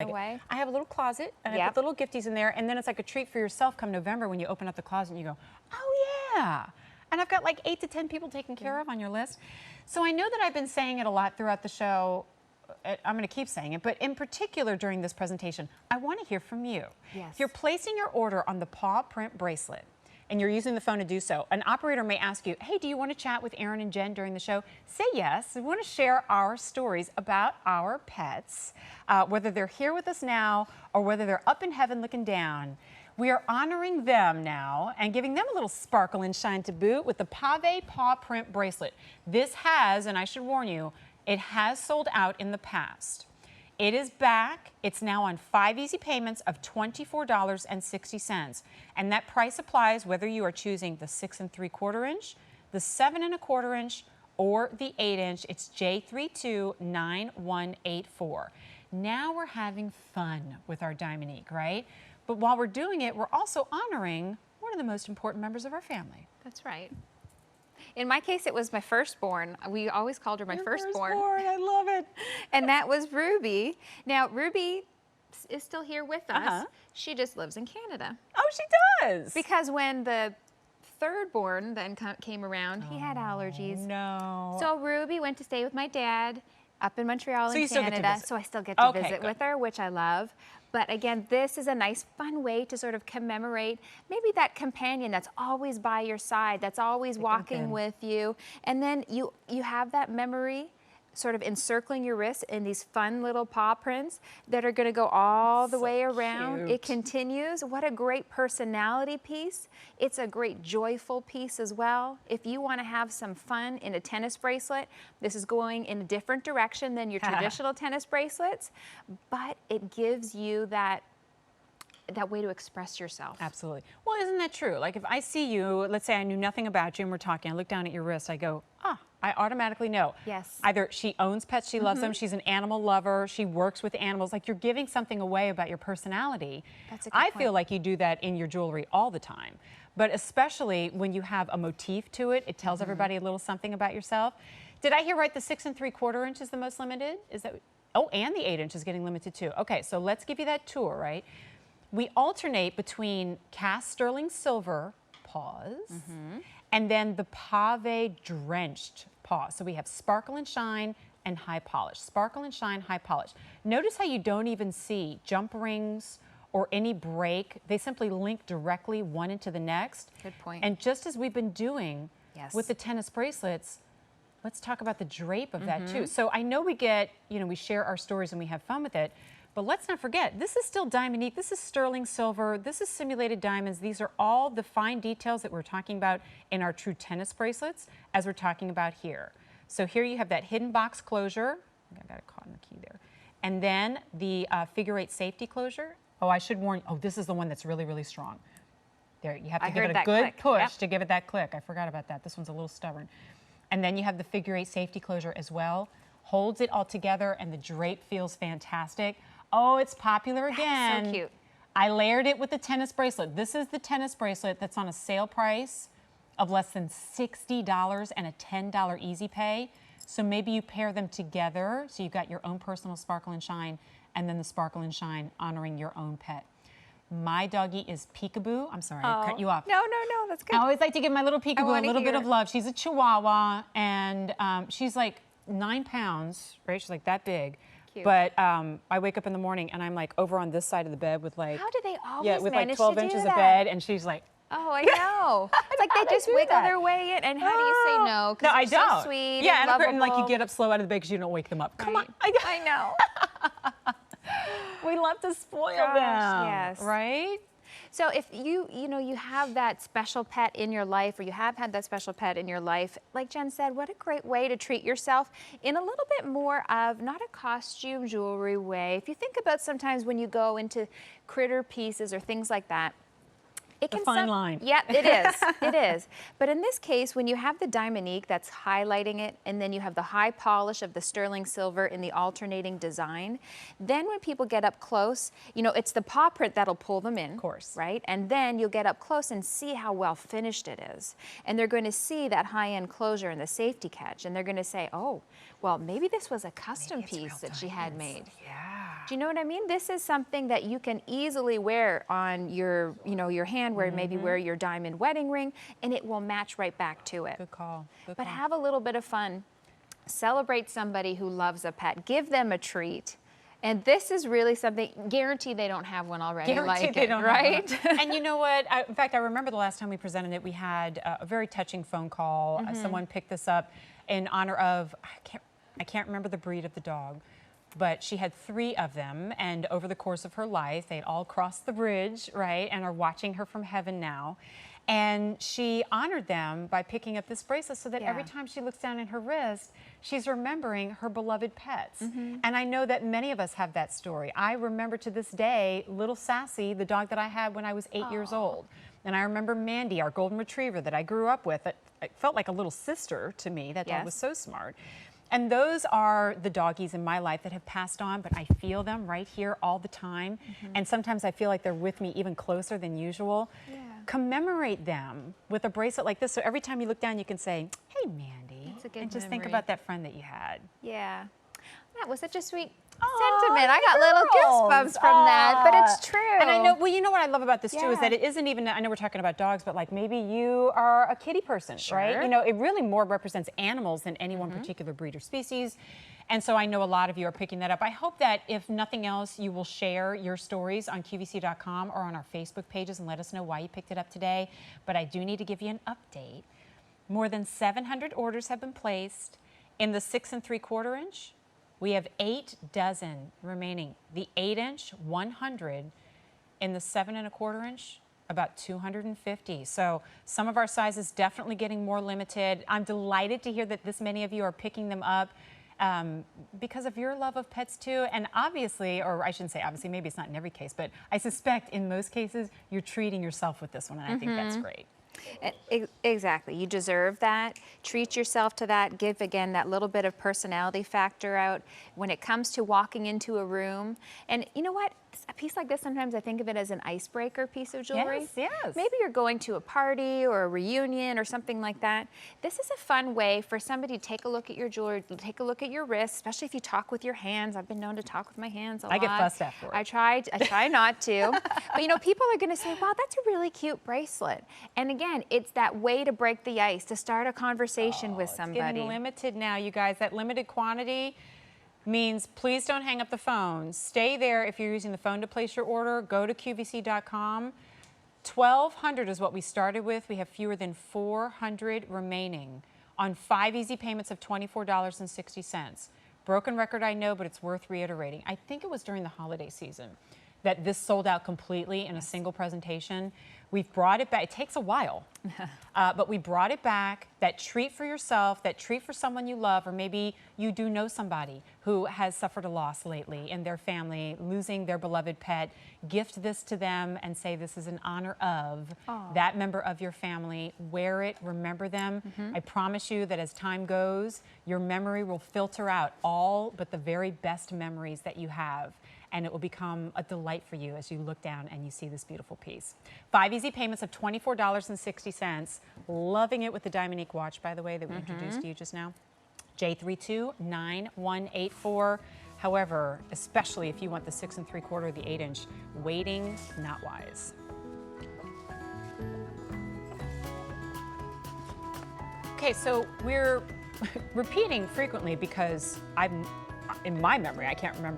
away. I have a little closet, and I put little gifties in there, and then it's like a treat for yourself come November when you open up the closet and you go, oh yeah. And I've got like 8 to 10 people taken care of on your list. So I know that I've been saying it a lot throughout the show. I'm going to keep saying it, but in particular during this presentation, I want to hear from you. Yes. If you're placing your order on the paw print bracelet, and you're using the phone to do so, an operator may ask you, hey, do you want to chat with Aaron and Jen during the show? Say yes. We want to share our stories about our pets, whether they're here with us now or whether they're up in heaven looking down. We are honoring them now and giving them a little sparkle and shine to boot with the Pave Paw print bracelet. This has, and I should warn you, it has sold out in the past. It is back. It's now on 5 easy payments of $24.60. And that price applies whether you are choosing the 6 3/4 inch, the 7 1/4 inch, or the 8 inch. It's J329184. Now we're having fun with our Diamonique, right? But while we're doing it, we're also honoring one of the most important members of our family. That's right. In my case, it was my firstborn. We always called her my firstborn. I love it. And that was Ruby. Now, Ruby is still here with us. She just lives in Canada. Oh, she does. Because when the thirdborn then came around, he had allergies. No. So Ruby went to stay with my dad up in Montreal in Canada. So I still get to visit with her, which I love. But again, this is a nice, fun way to sort of commemorate maybe that companion that's always by your side, that's always walking with you. And then you have that memory sort of encircling your wrist in these fun little paw prints that are going to go all the way around. Cute. It continues. What a great personality piece. It's a great joyful piece as well. If you want to have some fun in a tennis bracelet, this is going in a different direction than your traditional tennis bracelets, but it gives you that way to express yourself. Absolutely. Well, isn't that true? Like if I see you, let's say I knew nothing about you and we're talking, I look down at your wrist, I go, I automatically know. Yes. Either she owns pets, she loves them, she's an animal lover, she works with animals. Like you're giving something away about your personality. That's a good point. Feel like you do that in your jewelry all the time. But especially when you have a motif to it, it tells everybody a little something about yourself. Did I hear right? The 6 3/4 inch is the most limited? Is that? Oh, and the 8 inch is getting limited too. Okay, so let's give you that tour, right? We alternate between cast sterling silver paws and then the pave drenched paw. So we have sparkle and shine and high polish. Sparkle and shine, high polish. Notice how you don't even see jump rings or any break. They simply link directly one into the next. Good point. And just as we've been doing with the tennis bracelets, let's talk about the drape of that too. So I know we get, we share our stories and we have fun with it, but let's not forget, this is still Diamonique, this is sterling silver, this is simulated diamonds. These are all the fine details that we're talking about in our true tennis bracelets as we're talking about here. So here you have that hidden box closure. I got it caught in the key there. And then the figure 8 safety closure. Oh, I should warn you, this is the one that's really, really strong. There, you have to give it a good push to give it that click. I forgot about that. This one's a little stubborn. And then you have the figure 8 safety closure as well. Holds it all together and the drape feels fantastic. Oh, it's popular again. So cute. I layered it with the tennis bracelet. This is the tennis bracelet that's on a sale price of less than $60 and a $10 easy pay. So maybe you pair them together. So you've got your own personal sparkle and shine and then the sparkle and shine honoring your own pet. My doggie is Peekaboo. I'm sorry, I cut you off. No, that's good. I always like to give my little Peekaboo a little bit of love. She's a Chihuahua and she's like 9 pounds, right? She's like that big. Cute. But I wake up in the morning and I'm like over on this side of the bed with like, how do they always with manage like 12 to do inches that? of bed, and she's like, oh, I know. It's like they just wiggle their way in. And how do you say no? No, I don't. So sweet. Yeah, and and like you get up slow out of the bed because you don't wake them up. Come on. I know. We love to spoil them. Yes. Right? So if you have that special pet in your life, or you have had that special pet in your life, like Jen said, what a great way to treat yourself in a little bit more of not a costume jewelry way. If you think about sometimes when you go into critter pieces or things like that, it can a fine line. Yeah, it is. It is. But in this case, when you have the Diamonique that's highlighting it, and then you have the high polish of the sterling silver in the alternating design, then when people get up close, it's the paw print that'll pull them in. Of course. Right? And then you'll get up close and see how well finished it is. And they're going to see that high-end closure and the safety catch, and they're going to say, oh, well, maybe this was a custom piece that she had made. Yeah. Do you know what I mean? This is something that you can easily wear on your, your hand, where maybe wear your diamond wedding ring, and it will match right back to it. Good call. Good but call. Have a little bit of fun. Celebrate somebody who loves a pet. Give them a treat. And this is really something, guarantee they don't have one already. Guaranteed they don't, right? And you know what? In fact, I remember the last time we presented it, we had a very touching phone call. Someone picked this up in honor of, I can't remember the breed of the dog, but she had 3 of them, and over the course of her life, they'd all crossed the bridge, right, and are watching her from heaven now. And she honored them by picking up this bracelet so that every time she looks down in her wrist, she's remembering her beloved pets. And I know that many of us have that story. I remember to this day, little Sassy, the dog that I had when I was 8 years old. And I remember Mandy, our golden retriever that I grew up with. It felt like a little sister to me. That dog was so smart. And those are the doggies in my life that have passed on, but I feel them right here all the time. And sometimes I feel like they're with me even closer than usual. Commemorate them with a bracelet like this. So every time you look down, you can say, hey, Mandy. And just think about that friend that you had. Yeah. That was such a sweet sentiment. I got little goosebumps from that, but it's true. And I know, well, you know what I love about this too is that it isn't even, I know we're talking about dogs, but like maybe you are a kitty person, right? You know, it really more represents animals than any one particular breed or species. And so I know a lot of you are picking that up. I hope that if nothing else, you will share your stories on QVC.com or on our Facebook pages and let us know why you picked it up today. But I do need to give you an update. More than 700 orders have been placed. In the 6 3/4 inch, we have 8 dozen remaining. The 8-inch, 100. In the 7 1/4 inch, about 250. So some of our sizes definitely getting more limited. I'm delighted to hear that this many of you are picking them up because of your love of pets too. And obviously, or I shouldn't say obviously, maybe it's not in every case, but I suspect in most cases, you're treating yourself with this one, and I think that's great. Exactly. You deserve that. Treat yourself to that. Give, again, that little bit of personality factor out when it comes to walking into a room. And you know what? A piece like this, sometimes I think of it as an icebreaker piece of jewelry. Yes. Maybe you're going to a party or a reunion or something like that. This is a fun way for somebody to take a look at your jewelry, take a look at your wrist, especially if you talk with your hands. I've been known to talk with my hands a lot. I get fussed after it. I try not to. But you know, people are going to say, wow, that's a really cute bracelet. And again, it's that way to break the ice, to start a conversation with somebody. It's getting limited now, you guys. That limited quantity means please don't hang up the phone. Stay there if you're using the phone to place your order. Go to QVC.com. 1,200 is what we started with. We have fewer than 400 remaining on 5 easy payments of $24.60. Broken record, I know, but it's worth reiterating. I think it was during the holiday season that this sold out completely in a single presentation. We've brought it back. It takes a while, but we brought it back. That treat for yourself, that treat for someone you love, or maybe you do know somebody who has suffered a loss lately in their family, losing their beloved pet. Gift this to them and say this is in honor of that member of your family. Wear it, remember them. I promise you that as time goes, your memory will filter out all but the very best memories that you have. And it will become a delight for you as you look down and you see this beautiful piece. 5 easy payments of $24.60. Loving it with the Diamonique watch, by the way, that we introduced to you just now. J329184. However, especially if you want the 6 3/4 or the 8-inch, waiting, not wise. Okay, so we're repeating frequently because in my memory, I can't remember